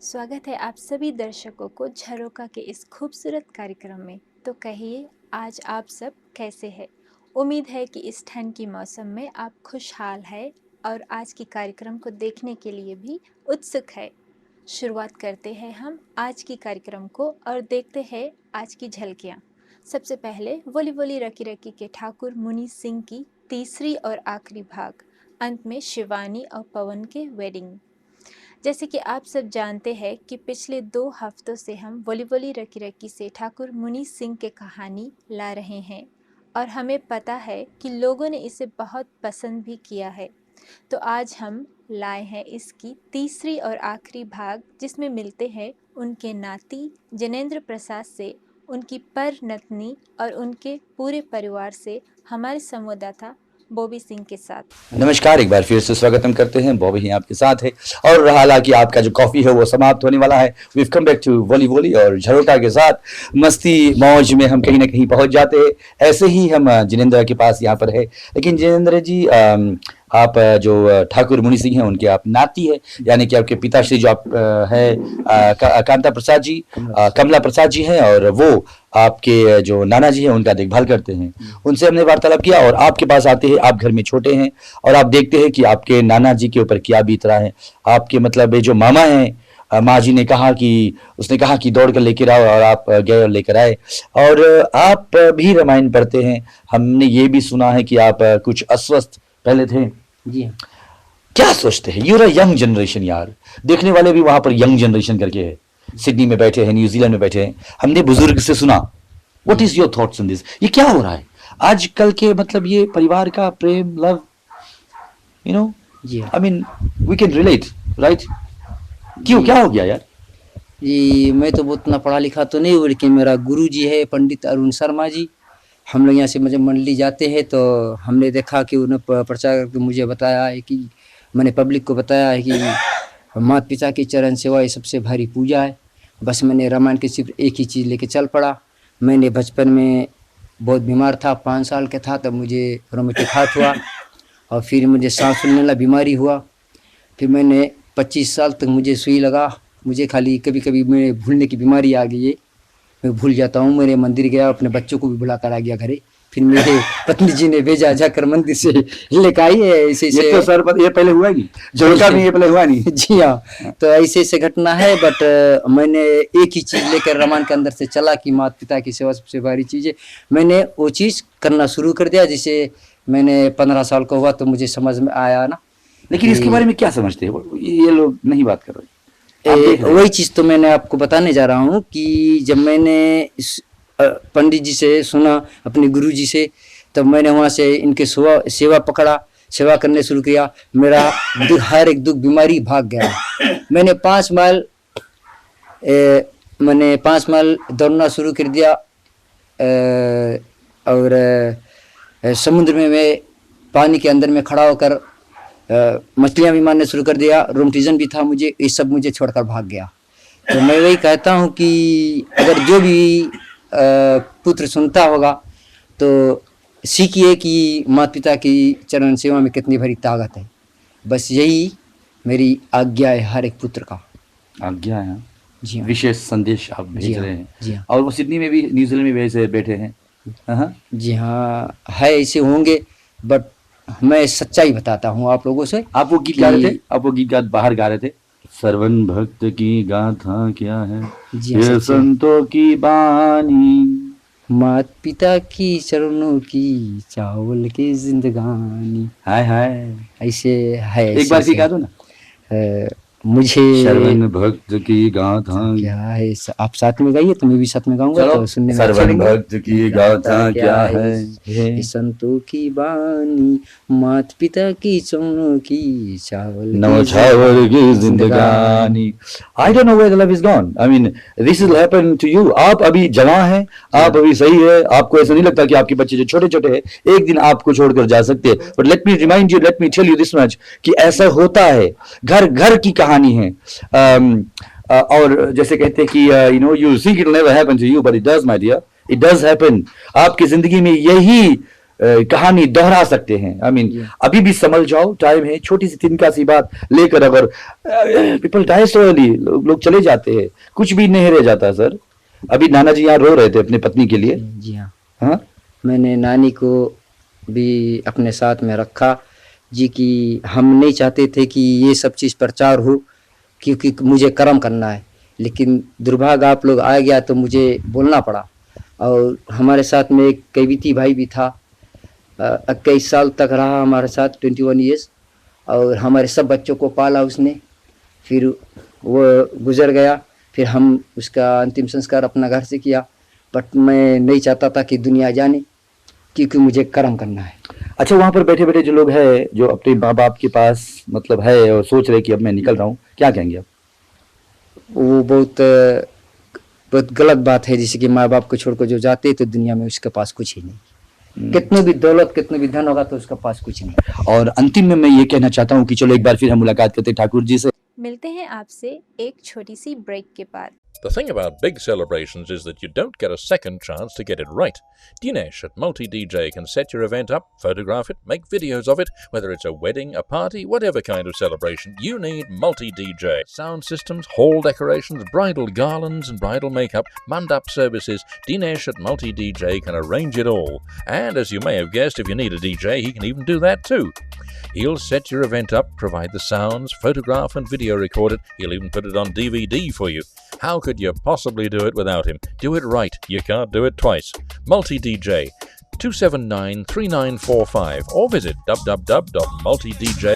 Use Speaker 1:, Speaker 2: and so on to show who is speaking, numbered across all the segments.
Speaker 1: स्वागत है आप सभी दर्शकों को झरोका के इस खूबसूरत कार्यक्रम में। तो कहिए, आज आप सब कैसे हैं? उम्मीद है कि इस ठंड की मौसम में आप खुशहाल हैं और आज की कार्यक्रम को देखने के लिए भी उत्सुक है। शुरुआत करते हैं हम आज की कार्यक्रम को और देखते हैं आज की झलकियाँ। सबसे पहले वोली वोली रकी रकी के ठाकुर मुनि सिंह की तीसरी और आखिरी भाग, अंत में शिवानी और पवन के वेडिंग। जैसे कि आप सब जानते हैं कि पिछले 2 हफ्तों से हम वोली वोली रकी रकी से ठाकुर मुनि सिंह के कहानी ला रहे हैं और हमें पता है कि लोगों ने इसे बहुत पसंद भी किया है। तो आज हम लाए हैं इसकी तीसरी और आखिरी भाग, जिसमें मिलते हैं उनके नाती जिनेंद्र प्रसाद से, उनकी पर नतनी और उनके पूरे परिवार से, हमारे संवाददाता बॉबी सिंह के साथ।
Speaker 2: नमस्कार, एक बार फिर से स्वागत हम करते हैं। बॉबी ही आपके साथ है और हालांकि आपका जो कॉफी है वो समाप्त होने वाला है। वी कम बैक टू वोली वोली और झरोका के साथ मस्ती मौज में हम कहीं ना कहीं पहुंच जाते हैं। ऐसे ही हम जिनेंद्र के पास यहाँ पर है। लेकिन जिनेंद्र जी, आप जो ठाकुर मुनि सिंह हैं उनके आप नाती है, यानी कि आपके पिताश्री जो आप है कांता प्रसाद जी, कमला प्रसाद जी हैं, और वो आपके जो नाना जी हैं उनका देखभाल करते हैं। उनसे हमने वार्तालाप किया और आपके पास आते हैं। आप घर में छोटे हैं और आप देखते हैं कि आपके नाना जी के ऊपर क्या बीत रहा है। आपके मतलब जो मामा हैं, माँ जी ने कहा कि उसने कहा कि दौड़ कर लेकर आओ, और आप गए और लेकर आए। और आप भी रामायण पढ़ते हैं। हमने ये भी सुना है कि आप कुछ अस्वस्थ पहले थे।
Speaker 3: जी हाँ।
Speaker 2: क्या सोचते हैं? यूर अ यंग जनरेशन यार। देखने वाले भी वहां पर यंग जनरेशन करके है, सिडनी में बैठे हैं, न्यूजीलैंड में बैठे हैं। हमने बुजुर्ग से सुना। What is your thoughts on this? ये क्या हो रहा है आजकल के, मतलब ये परिवार का प्रेम, लव, यू नो,
Speaker 3: जी
Speaker 2: I mean we can relate, right? क्यों, क्या हो गया यार?
Speaker 3: जी, मैं तो बहुत इतना पढ़ा लिखा तो नहीं हूँ, लेकिन मेरा गुरु जी है पंडित अरुण शर्मा जी। हम लोग यहाँ से जब मंडली जाते हैं तो हमने देखा कि उन्हें प्रचार करके मुझे बताया है कि मैंने पब्लिक को बताया है कि माता पिता की चरण सेवा ये सबसे भारी पूजा है। बस मैंने रामायण की सिर्फ एक ही चीज़ लेके चल पड़ा। मैंने बचपन में बहुत बीमार था, 5 साल का था, तब मुझे रोमेटिक हार्ट हुआ और फिर मुझे सांस फूलने वाला बीमारी हुआ। फिर मैंने 25 साल तक मुझे सुई लगा। मुझे खाली कभी कभी मैं भूलने की बीमारी आ गई है, मैं भूल जाता हूँ। मेरे मंदिर गया, अपने बच्चों को भी बुला कर आ गया घरे। फिर मेरे पत्नी जी ने भेजा, जाकर मंदिर से लेकर आई है। ऐसे
Speaker 2: ये तो सर ये पहले हुआ नहीं, झरोका में ये पहले हुआ नहीं।
Speaker 3: जी हाँ, तो ऐसे ऐसे घटना है। बट मैंने एक ही चीज़ लेकर रामायण के अंदर से चला कि माता पिता की सेवा सबसे भारी चीज़ है। मैंने वो चीज़ करना शुरू कर दिया। जिसे मैंने 15 साल का हुआ तो मुझे समझ में आया ना।
Speaker 2: लेकिन इसके बारे में क्या समझते हैं ये लोग? नहीं बात कर रहे।
Speaker 3: वही चीज़ तो मैंने आपको बताने जा रहा हूँ कि जब मैंने पंडित जी से सुना, अपने गुरु जी से, तब मैंने वहाँ से इनके सेवा पकड़ा, सेवा करने शुरू किया। मेरा हर एक दुख बीमारी भाग गया। मैंने 5 माइल दौड़ना शुरू कर दिया। और समुद्र में मैं पानी के अंदर में खड़ा होकर मछलियाँ भी मारने शुरू कर दिया। रोमटिज्म भी था मुझे, ये सब मुझे छोड़कर भाग गया। तो मैं वही कहता हूँ कि अगर जो भी पुत्र सुनता होगा तो सीखिए कि माता पिता की चरण सेवा में कितनी भरी ताकत है। बस यही मेरी आज्ञा है हर एक पुत्र का।
Speaker 2: आज्ञा है
Speaker 3: जी हाँ।
Speaker 2: विशेष संदेश आप भेज रहे हैं।
Speaker 3: जी हाँ।
Speaker 2: और वो सिडनी में भी, न्यूजीलैंड में भी ऐसे बैठे हैं। हाँ
Speaker 3: जी हाँ, है, ऐसे होंगे। बट मैं सच्चाई बताता हूँ आप लोगों से।
Speaker 2: आप वो गीत गा रहे थे, आप वो गीत बाहर गा रहे थे, सर्वन भक्त की गाथा क्या है, ये संतों की बानी,
Speaker 3: मात पिता की चरणों की चावल की जिंदगानी।
Speaker 2: हाय हाय,
Speaker 3: ऐसे है।
Speaker 2: एक बार गा दो ना।
Speaker 3: मुझे
Speaker 2: सर्वन भक्त की गाथा
Speaker 3: क्या है, आप साथ में गाइए तो मैं भी साथ में गाऊंगा तो सुनने में।
Speaker 2: सर्वन भक्त की गाथा क्या है,
Speaker 3: संतों की बानी, मात पिता की चरणों की चावल
Speaker 2: की जिंदगानी। I don't know where the love is gone. I mean this will happen to you. आप अभी जवान हैं, आप अभी सही है, आपको ऐसा नहीं लगता कि आपके बच्चे जो छोटे छोटे हैं एक दिन आपको छोड़कर जा सकते हैं। But let me remind you, let me tell you this much कि ऐसा होता है, घर घर की कहानी है। और जैसे कहते हैं कि you know you think it will never happen to you, but it does my dear, it does happen. आपकी जिंदगी में यही कहानी दोहरा सकते हैं। आई मीन अभी भी संभल जाओ, टाइम है, छोटी सी तिनका सी बात लेकर अगर पीपल डाई सो अर्ली, लोग चले जाते हैं, कुछ भी नहीं रह जाता सर। अभी नाना जी यहाँ रो रहे थे अपनी पत्नी के लिए।
Speaker 3: जी हाँ,
Speaker 2: हाँ,
Speaker 3: मैंने नानी को भी अपने साथ में रखा जी, कि हम नहीं चाहते थे कि ये सब चीज़ प्रचार हो, क्योंकि मुझे कर्म करना है, लेकिन दुर्भाग्य आप लोग आ गया तो मुझे बोलना पड़ा। और हमारे साथ में एक कैविती भाई भी था, 21 साल तक रहा हमारे साथ, 21 ईयर्स, और हमारे सब बच्चों को पाला उसने। फिर वो गुजर गया, फिर हम उसका अंतिम संस्कार अपना घर से किया, बट मैं नहीं चाहता था कि दुनिया जाने, क्योंकि मुझे कर्म करना है।
Speaker 2: अच्छा, वहां पर बैठे बैठे जो लोग हैं, जो अपने माँ बाप के पास मतलब है और सोच रहे कि अब मैं निकल रहा हूँ, क्या कहेंगे आप?
Speaker 3: वो बहुत गलत बात है, जैसे कि माँ बाप को छोड़कर जो जाते तो दुनिया में उसके पास कुछ ही नहीं, कितनी भी दौलत कितने भी धन होगा तो उसके पास कुछ नहीं।
Speaker 2: और अंतिम में मैं ये कहना चाहता हूँ कि चलो एक बार फिर हम मुलाकात करते हैं ठाकुर जी से।
Speaker 1: मिलते हैं आपसे एक छोटी सी ब्रेक के बाद।
Speaker 4: The thing about big celebrations is that you don't get a second chance to get it right. Dinesh at Multi DJ can set your event up, photograph it, make videos of it, whether it's a wedding, a party, whatever kind of celebration, you need Multi DJ. Sound systems, hall decorations, bridal garlands and bridal makeup, mandap services, Dinesh at Multi DJ can arrange it all. And as you may have guessed, if you need a DJ, he can even do that too. He'll set your event up, provide the sounds, photograph and video record it. He'll even put it on DVD for you. How could you possibly do it without him? Do it right. You can't do it twice. Multi-DJ, 279-3945 or visit www.multidj.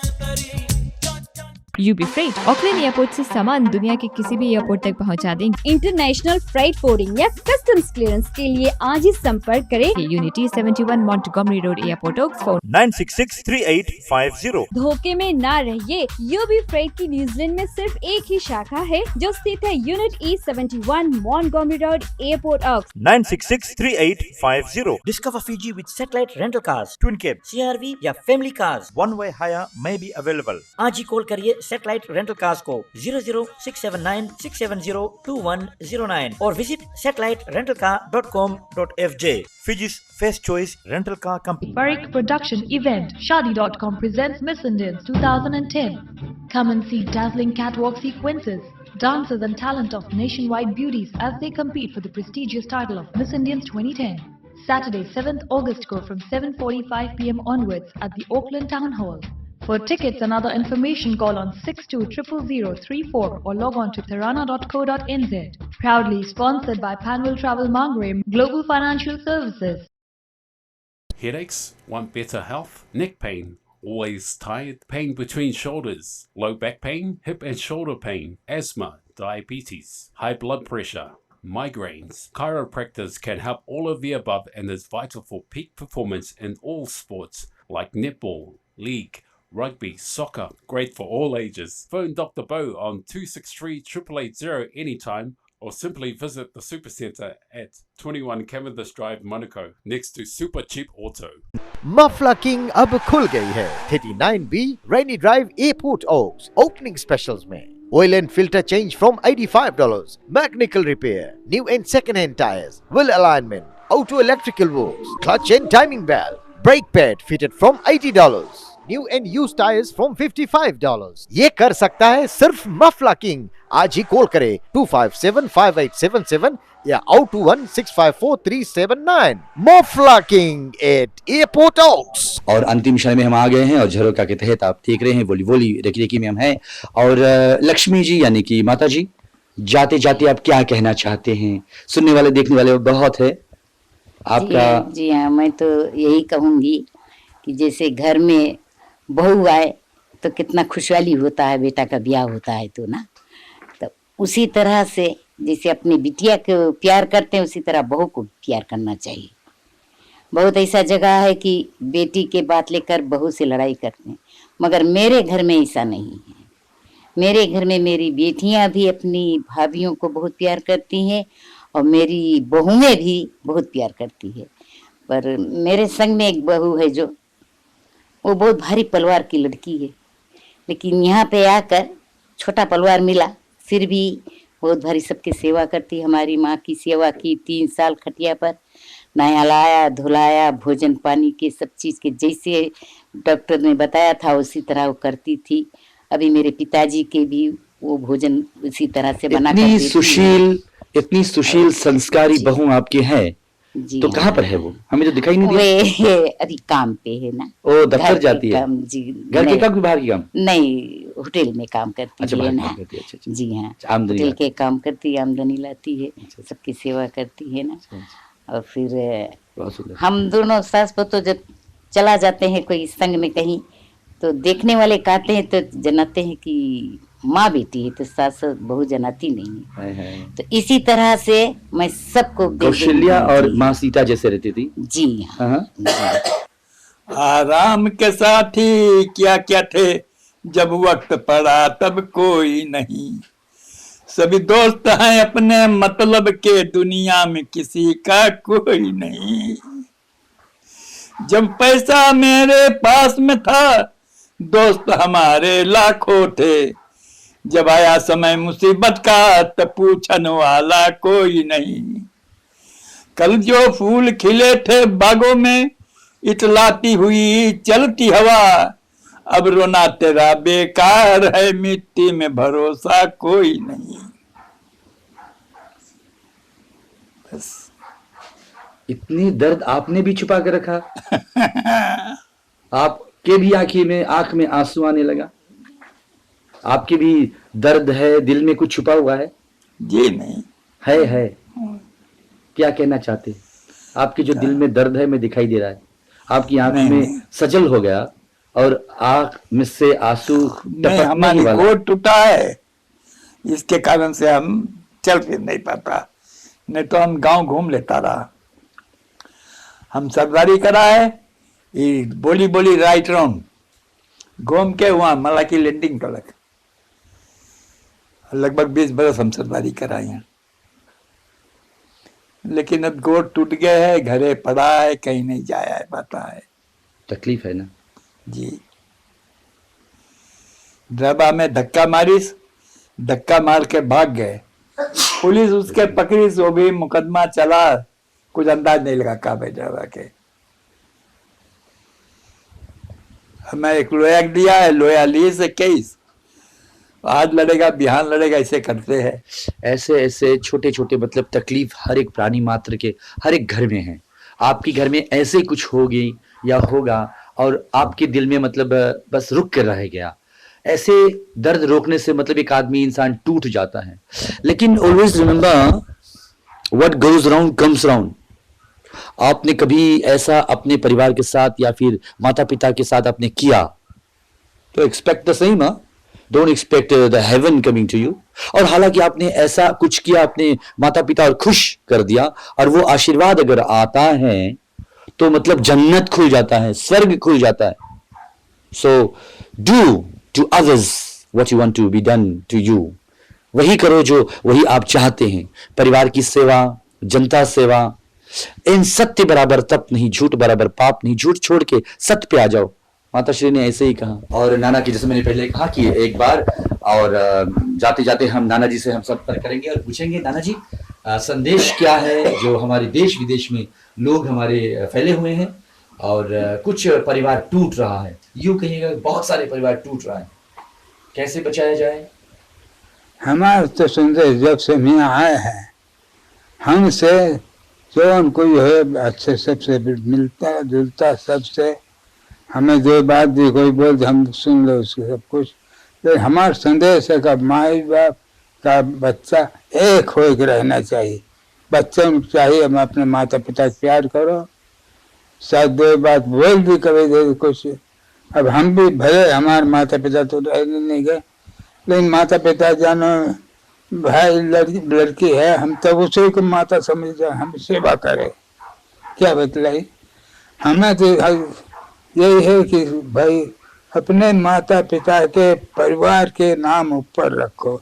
Speaker 5: UB Freight Auckland airport से सामान दुनिया के किसी भी airport तक पहुंचा देंगे।
Speaker 6: International freight फोर्डिंग या कस्टम्स क्लियरेंस के लिए आज ही संपर्क करें।
Speaker 5: Unity 71 Montgomery Road airport Oxford
Speaker 7: 96638550।
Speaker 6: धोखे में ना रहिए, यूबी फ्रेट की न्यूजीलैंड में सिर्फ एक ही शाखा है जो स्थित है unit E71 Montgomery Road Airport Oaks
Speaker 7: 96638550।
Speaker 8: Discover Fiji with satellite rental cars, twin cab, CRV या family cars.
Speaker 7: One way hire may be available.
Speaker 8: आज ही कॉल करिए सैटेलाइट रेंटल कार्स को 0067967021009 और visit satelliterentalcar.com.fj.
Speaker 7: Fiji's first choice rental car company.
Speaker 9: Farik Production Event Shadi.com presents Miss Indians 2010. Come and see dazzling catwalk sequences, dances and talent of nationwide beauties as they compete for the prestigious title of Miss Indians 2010. Saturday 7th August को from 7:45 p.m. onwards at the Auckland Town Hall. For tickets and other information, call on 62000034 or log on to tharana.co.nz. Proudly sponsored by Panwell Travel Mangarim Global Financial Services.
Speaker 10: Headaches? Want better health? Neck pain? Always tired? Pain between shoulders? Low back pain? Hip and shoulder pain? Asthma? Diabetes? High blood pressure? Migraines? Chiropractors can help all of the above and is vital for peak performance in all sports like netball, league, rugby, soccer, great for all ages. Phone Dr. Bo on 263-8880 anytime or simply visit the Supercentre at 21 Cavendish Drive, Monaco, next to Super Cheap Auto.
Speaker 11: Muffler king अब खुल गई है 39B Rainey Drive Airport Oaks opening specials में। Oil and filter change from $85, mechanical repair, new and second hand tires, wheel alignment, auto electrical works, clutch and timing belt, brake pad fitted from $80, new and used tires from $55। ये कर सकता है सिर्फ मफला king. आज ही call करें 2575877 या 021654379। मफला king at airport Woakes.
Speaker 2: और अंतिम क्षण में हम आ गए हैं और झरोका के तहत आप देख रहे हैं वोली वोली रेकी रेकी में हम हैं। और लक्ष्मी जी यानी कि माता जी, जाते जाते आप क्या कहना चाहते हैं? सुनने वाले देखने वाले बहुत है आपका।
Speaker 12: जी हाँ, मैं तो यही कहूँगी कि जैसे घर में बहू आए तो कितना खुशहाली होता है, बेटा का ब्याह होता है तो ना, तो उसी तरह से जैसे अपनी बिटिया को प्यार करते हैं उसी तरह बहू को प्यार करना चाहिए। बहुत ऐसा जगह है कि बेटी के बात लेकर बहू से लड़ाई करते हैं, मगर मेरे घर में ऐसा नहीं है। मेरे घर में मेरी बेटियां भी अपनी भाभियों को बहुत प्यार करती हैं और मेरी बहुएं भी बहुत प्यार करती है। पर मेरे संग में एक बहू है जो वो बहुत भारी पलवार की लड़की है, लेकिन यहाँ पे आकर छोटा पलवार मिला, फिर भी बहुत भारी सबकी सेवा करती। हमारी माँ की सेवा की 3 साल खटिया पर, नहलाया धुलाया, भोजन पानी के सब चीज़ के जैसे डॉक्टर ने बताया था उसी तरह वो करती थी। अभी मेरे पिताजी के भी वो भोजन उसी तरह से बना कर
Speaker 2: इतनी
Speaker 12: देती
Speaker 2: सुशील, इतनी सुशील संस्कारी बहू आपकी है,
Speaker 12: जी
Speaker 2: तो कहाँ पर है वो? हमें तो दिखाई नहीं दिया।
Speaker 12: वे अभी काम पे है ना,
Speaker 2: ओ दफ्तर
Speaker 12: घर के
Speaker 2: जाती है?
Speaker 12: काम, जी
Speaker 2: घर के
Speaker 12: नहीं,
Speaker 2: काम कि बाहर की काम?
Speaker 12: नहीं होटल में काम करती
Speaker 2: अच्छा
Speaker 12: है
Speaker 2: बाहर
Speaker 12: ना,
Speaker 2: काम करती है। अच्छा अच्छा।
Speaker 12: जी हाँ,
Speaker 2: अच्छा, आमदनी
Speaker 12: होटल
Speaker 2: लाती
Speaker 12: के काम करती है, आमदनी लाती है, सबकी सेवा करती है ना। और फिर
Speaker 2: बहुत सुंदर।
Speaker 12: हम दोनों सास बहू जब चला जाते हैं कोई संग में कहीं, तो देखने वाले कहते हैं तो जनाते हैं कि माँ बेटी है, तो सास बहू जनाती नहीं है। तो इसी तरह से मैं सबको
Speaker 2: कौशल्या और माँ सीता जैसे रहती थी।
Speaker 12: जी
Speaker 2: हाँ।
Speaker 13: आराम के साथी क्या क्या थे, जब वक्त पड़ा तब कोई नहीं। सभी दोस्त हैं अपने मतलब के, दुनिया में किसी का कोई नहीं। जब पैसा मेरे पास में था, दोस्त हमारे लाखों थे। जब आया समय मुसीबत का, तो पूछने वाला कोई नहीं। कल जो फूल खिले थे बागों में, इतलाती हुई चलती हवा। अब रोना तेरा बेकार है, मिट्टी में भरोसा कोई नहीं। बस
Speaker 2: इतनी दर्द आपने भी छुपा के रखा। आपके भी आंख में आंसू आने लगा। आपके भी दर्द है, दिल में कुछ छुपा हुआ है?
Speaker 13: जी नहीं
Speaker 2: है। क्या कहना चाहते? आपके जो दिल में दर्द है मैं दिखाई दे रहा है। आपकी आंख में सजल हो गया और आंख में से आंसू टपकने
Speaker 13: हमारी
Speaker 2: वाला।
Speaker 13: गोद टूटा है, इसके कारण से हम चल फिर नहीं पाता, नहीं तो हम गांव घूम लेता रहा। हम सरदारी करा है, ये बोली राइट राउंड घूम के वहां मला की लैंडिंग तक लगभग 20 बरस हम सरदारी कराए हैं। लेकिन अब गोद टूट गया है, घरे पड़ा है, कहीं नहीं जाया है पाता है।
Speaker 2: तकलीफ है ना
Speaker 13: जी। ड्राबा में धक्का मार के भाग गए, पुलिस उसके पकड़ी, सो भी मुकदमा चला, कुछ अंदाज नहीं लगा कहाँ बैठा हुआ के। हमें एक लोया दिया है, लोया लिए से केस, आज लड़ेगा बिहान लड़ेगा, ऐसे करते हैं।
Speaker 2: ऐसे छोटे छोटे मतलब तकलीफ हर एक प्राणी मात्र के हर एक घर में है। आपके घर में ऐसे कुछ होगी या होगा और आपके दिल में मतलब बस रुक कर रह गया। ऐसे दर्द रोकने से मतलब एक आदमी इंसान टूट जाता है। लेकिन always remember what goes around comes around. आपने कभी ऐसा अपने परिवार के साथ या फिर माता पिता के साथ आपने किया तो expect the same, don't expect the heaven coming to you. और हालांकि आपने ऐसा कुछ किया अपने माता पिता और खुश कर दिया, और वो आशीर्वाद अगर आता है तो मतलब जन्नत खुल जाता है, स्वर्ग खुल जाता है। So do to others what you want to be done to you. वही करो जो वही आप चाहते हैं। परिवार की सेवा, जनता सेवा, इन सत्य बराबर तप नहीं, झूठ बराबर पाप नहीं। झूठ छोड़ के सत्य पे आ जाओ। माता श्री ने ऐसे ही कहा। और नाना की जैसे मैंने पहले कहा कि एक बार और जाते जाते हम नाना जी से हम संपर्क करेंगे और पूछेंगे, नाना जी संदेश क्या है जो हमारे देश विदेश में लोग हमारे फैले हुए हैं और कुछ परिवार टूट रहा है, यूं कहिएगा बहुत सारे परिवार टूट रहा है, कैसे बचाया जाए?
Speaker 14: हमारे तो संदेश जब से मियाँ आए हैं, हमसे जो हमको जो है अच्छे सबसे मिलता जुलता, सबसे हमें जो बात भी कोई बोल हम सुन लो उसको सब कुछ। तो हमारा संदेश है कि माँ बाप का बच्चा एक हो के रहना चाहिए। बच्चों को चाहिए हम अपने माता पिता से प्यार करो, शायद दो बात बोल भी कभी दे कुछ। अब हम भी भले हमारे माता पिता तो रहने नहीं गए, लेकिन माता पिता जानो भाई लड़की है, हम तब उसे को माता समझ जाए, हम सेवा करें। क्या बतलाई? हमें तो यही है कि भाई अपने माता पिता के परिवार के नाम ऊपर रखो।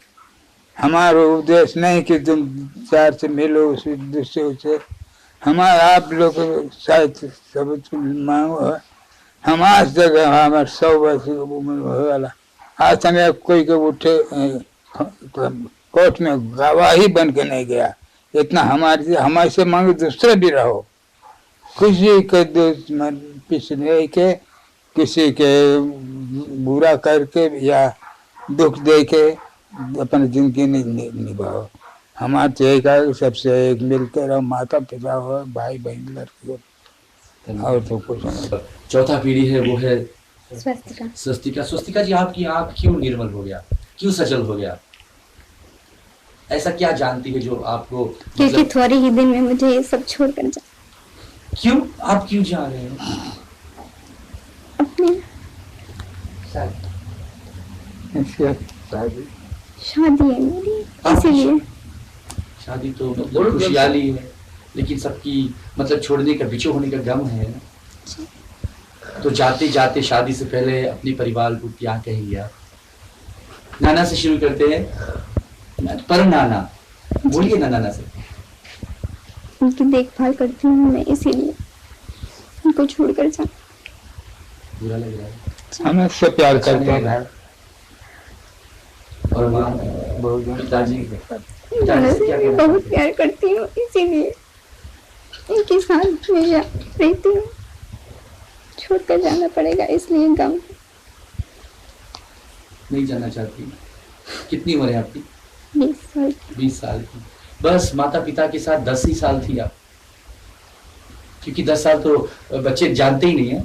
Speaker 14: हमारा उद्देश्य नहीं कि तुम चार से मिलो उसी दूसरे से। हमारा आप लोग शायद सब मांगो है, हमारे जगह हमारे 100 वर्ष वाला आज हमें कोई के उठे कोर्ट में गवाही बन के नहीं गया। इतना हमारे से मांगे दूसरे भी रहो, किसी के दुश्मन पिछले के, किसी के बुरा करके या दुख दे के अपनी जिंदगी निभाओ। हमारा चाहिए का सबसे एक मिलकर रहो, माता पिता हो, भाई बहन लड़के, और तो कुछ नहीं।
Speaker 2: चौथा पीढ़ी है वो है
Speaker 15: स्वस्तिका।
Speaker 2: स्वस्तिका। स्वस्तिका जी, आपकी आँख क्यों निर्मल हो गया, क्यों सजल हो गया? ऐसा क्या जानती है जो आपको
Speaker 15: क्योंकि थोड़े ही दिन में मुझे ये सब छोड़कर जा।
Speaker 2: क्यों? आप क्यों जा रहे हैं?
Speaker 15: अपने शादी है मेरी, इसीलिए।
Speaker 2: शादी तो मतलब खुशहाली है, लेकिन सबकी मतलब छोड़ने का, बिछो होने का गम है ना। तो जाते जाते शादी से पहले अपने परिवार को क्या कहेंगे आप? नाना से शुरू करते हैं। पर नाना बोलिए ना, नाना से।
Speaker 15: उनकी देखभाल करती हूँ मैं, इसीलिए उनको छोड़कर जा।
Speaker 2: बुरा लग रहा है?
Speaker 14: हमें से प्यार करते हैं।
Speaker 2: और माँ, पिताजी
Speaker 15: बहुत प्यार करती हूँ, इसीलिए उनके साथ हमेशा रहती हूँ। छोड़कर जाना पड़ेगा, इसलिए गम।
Speaker 2: नहीं जाना चाहती? कितनी उम्र है आपकी?
Speaker 15: 20 साल।
Speaker 2: 20 साल की। बस माता पिता के साथ 10 ही साल थी आप, क्योंकि 10 साल तो बच्चे जानते ही नहीं है।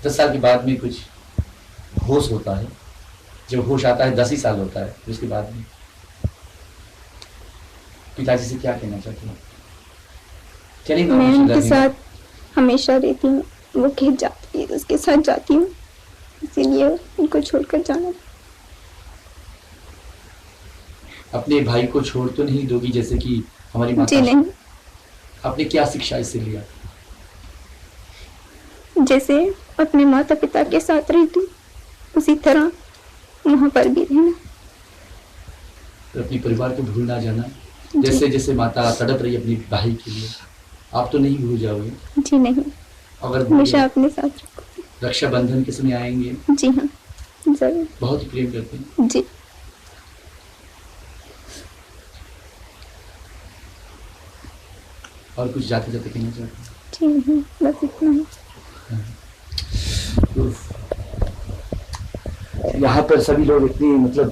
Speaker 2: 10 साल के बाद में कुछ होश होता है, जब होश आता है 10 ही साल होता है, उसके बाद में पिताजी से क्या कहना चाहती हूँ? चलिए
Speaker 15: मैं उनके साथ हमेशा रहती हूँ, वो खेत जाती है उसके साथ जाती हूँ, इसीलिए उनको छोड़कर जाना।
Speaker 2: अपने भाई को छोड़ तो नहीं दोगी जैसे कि हमारी माता?
Speaker 15: जी नहीं।
Speaker 2: आपने क्या शिक्षा इससे लिया?
Speaker 15: जैसे अपने माता पिता के साथ रहती हूँ, उसी तरह वहाँ पर भी रहना।
Speaker 2: तो अपने परिवार को भूल ना जाना। जैसे जैसे माता तड़प रही अपने भाई के लिए, आप तो नहीं भूल जाओगे?
Speaker 15: जी नहीं,
Speaker 2: अगर
Speaker 15: हमेशा अपने साथ रखो।
Speaker 2: रक्षाबंधन के समय आएंगे?
Speaker 15: जी हाँ, जरूर।
Speaker 2: बहुत ही प्रेम करते हैं?
Speaker 15: जी।
Speaker 2: और कुछ जाते जाते कहना चाहते हैं?
Speaker 15: जी नहीं, बस इतना ही।
Speaker 2: यहाँ पर सभी लोग इतनी मतलब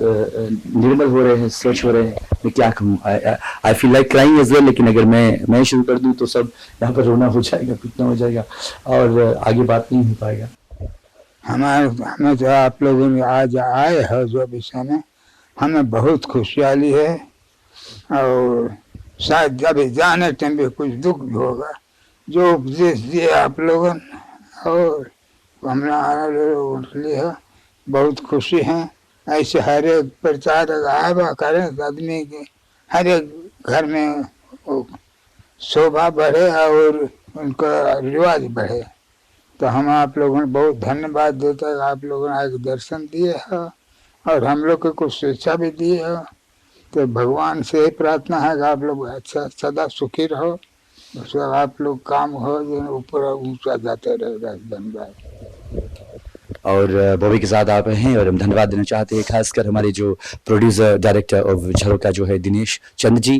Speaker 2: निर्मल हो रहे हैं, स्वच्छ हो रहे हैं, मैं क्या कहूँ, I feel like crying as well. लेकिन अगर मैं शुरू कर दूँ तो सब यहाँ पर रोना हो जाएगा, पीटना हो जाएगा और आगे बात नहीं हो पाएगा।
Speaker 14: हमें तो आप लोगों ने आज आए हो जो विषय में, हमें बहुत खुशहाली है। और शायद जब जाने टाइम भी कुछ दुख भी होगा, जो उपदेश दिए आप लोगों ने, और हमारा लिए बहुत खुशी है। ऐसे हर एक प्रचार आवा करें, आदमी के हर एक घर में शोभा बढ़े और उनका रिवाज बढ़े। तो हम आप लोगों ने बहुत धन्यवाद देते हैं, आप लोगों ने एक दर्शन दिए है और हम लोग को कुछ शिक्षा भी दी है। तो भगवान से ही प्रार्थना है कि आप लोग अच्छा सदा सुखी रहो, उसका आप लोग काम हो जो ऊपर ऊंचा जाते रहेगा। धन्यवाद।
Speaker 2: और बॉबी के साथ आप हैं और हम धन्यवाद देना चाहते हैं खासकर हमारे जो प्रोड्यूसर डायरेक्टर ऑफ झरोका जो है दिनेश चंद जी,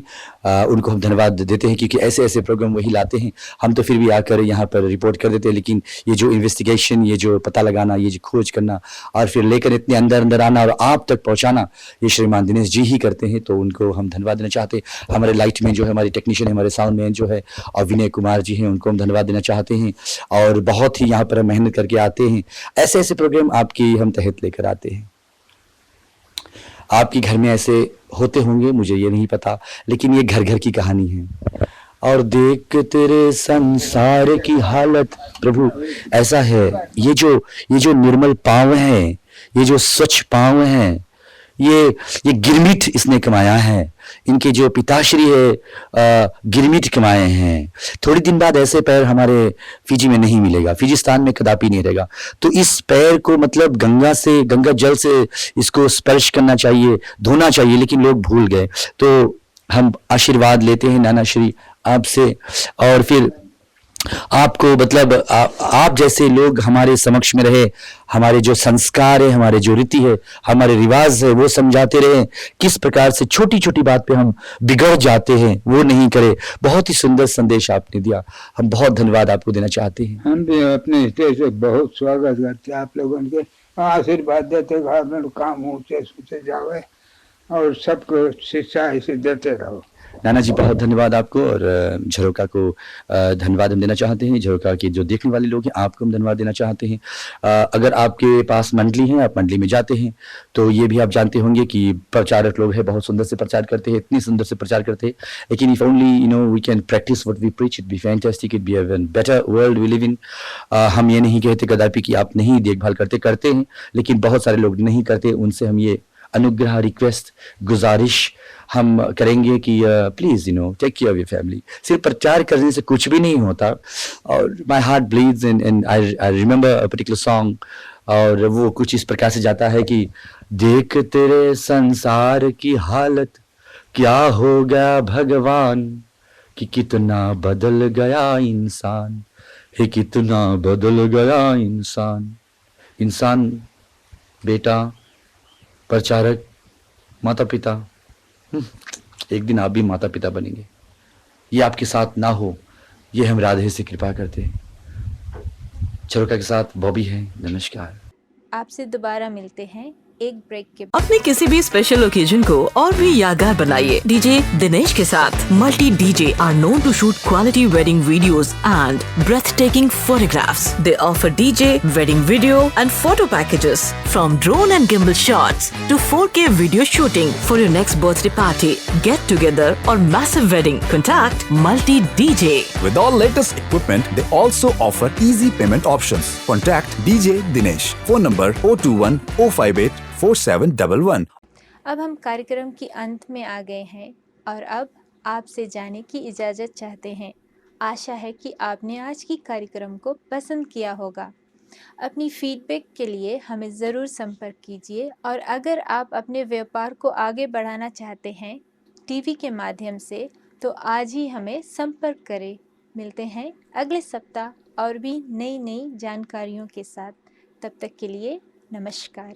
Speaker 2: उनको हम धन्यवाद देते हैं क्योंकि ऐसे ऐसे प्रोग्राम वही लाते हैं। हम तो फिर भी आकर यहाँ पर रिपोर्ट कर देते हैं, लेकिन ये जो इन्वेस्टिगेशन, ये जो पता लगाना, ये जो खोज करना और फिर लेकर इतने अंदर अंदर आना और आप तक पहुँचाना, ये श्रीमान दिनेश जी ही करते हैं। तो उनको हम धन्यवाद देना चाहते हैं। हमारे लाइट मैन जो है, हमारे टेक्नीशियन, हमारे साउंड मैन जो है और विनय कुमार जी हैं, उनको हम धन्यवाद देना चाहते हैं। और बहुत ही यहाँ पर हम मेहनत करके आते हैं, ऐसे ऐसे प्रोग्राम आपकी हम तहत लेकर आते हैं। आपके घर में ऐसे होते होंगे, मुझे ये नहीं पता, लेकिन ये घर घर की कहानी है। और देख तेरे संसार की हालत प्रभु, ऐसा है। ये जो निर्मल पांव हैं, ये जो स्वच्छ पांव हैं, ये गिरमिट इसने कमाया है। इनके जो पिताश्री है गिरमिट कमाए हैं। थोड़ी दिन बाद ऐसे पैर हमारे फिजी में नहीं मिलेगा, फिजिस्तान में कदापि नहीं रहेगा। तो इस पैर को मतलब गंगा जल से इसको स्पर्श करना चाहिए, धोना चाहिए, लेकिन लोग भूल गए। तो हम आशीर्वाद लेते हैं नाना श्री आपसे और फिर आपको मतलब आप जैसे लोग हमारे समक्ष में रहे, हमारे जो संस्कार है, हमारे जो रीति है, हमारे रिवाज है, वो समझाते रहे। किस प्रकार से छोटी छोटी बात पे हम बिगड़ जाते हैं, वो नहीं करे। बहुत ही सुंदर संदेश आपने दिया, हम बहुत धन्यवाद आपको देना चाहते हैं।
Speaker 14: हम भी अपने स्टेज से बहुत स्वागत करते हैं आप लोगों के, आशीर्वाद देते घर में काम ऊंचे सूचे जावे और सबको शिक्षा इसे देते रहो।
Speaker 2: नाना जी बहुत धन्यवाद आपको, और झरोका को धन्यवाद हम देना चाहते हैं। झरोका के जो देखने वाले लोग हैं, आपको हम धन्यवाद देना चाहते हैं। अगर आपके पास मंडली है, आप मंडली में जाते हैं, तो ये भी आप जानते होंगे कि प्रचारक लोग हैं, बहुत सुंदर से प्रचार करते हैं, इतनी सुंदर से प्रचार करते हैं। लेकिन if only we can practise what we preach, it be fantastic, it be a better world we live in. हम ये नहीं कहते कदापि कि आप नहीं देखभाल करते हैं, लेकिन बहुत सारे लोग नहीं करते। उनसे हम ये अनुग्रह, रिक्वेस्ट, गुजारिश हम करेंगे कि please take care of your family. सिर्फ प्रचार करने से कुछ भी नहीं होता। और my heart bleeds and I remember a particular song, और वो कुछ इस प्रकार से जाता है कि देख तेरे संसार की हालत, क्या हो गया भगवान, कि कितना बदल गया इंसान, हे कितना बदल गया इंसान। इंसान, बेटा, प्रचारक, माता पिता, एक दिन आप भी माता पिता बनेंगे। ये आपके साथ ना हो, ये हम राधे से कृपा करते हैं। झरोका के साथ बॉबी है। नमस्कार।
Speaker 1: आपसे दोबारा मिलते हैं एक ब्रेक के बाद।
Speaker 16: अपने किसी भी स्पेशल ओकेजन को और भी यादगार बनाइए डीजे दिनेश के साथ। Multi DJ are known to shoot quality wedding videos and breathtaking photographs. They offer DJ, wedding video and photo packages from drone and gimbal shots to 4K video shooting for your next birthday party, get together or massive wedding. Contact Multi DJ.
Speaker 17: With all latest equipment, they also offer easy payment options. Contact DJ Dinesh. Phone number 021 058 4711.
Speaker 1: अब हम कार्यक्रम के अंत में आ गए हैं और अब आपसे जाने की इजाज़त चाहते हैं। आशा है कि आपने आज की कार्यक्रम को पसंद किया होगा। अपनी फीडबैक के लिए हमें ज़रूर संपर्क कीजिए, और अगर आप अपने व्यापार को आगे बढ़ाना चाहते हैं टीवी के माध्यम से, तो आज ही हमें संपर्क करें। मिलते हैं अगले सप्ताह और भी नई जानकारियों के साथ। तब तक के लिए नमस्कार।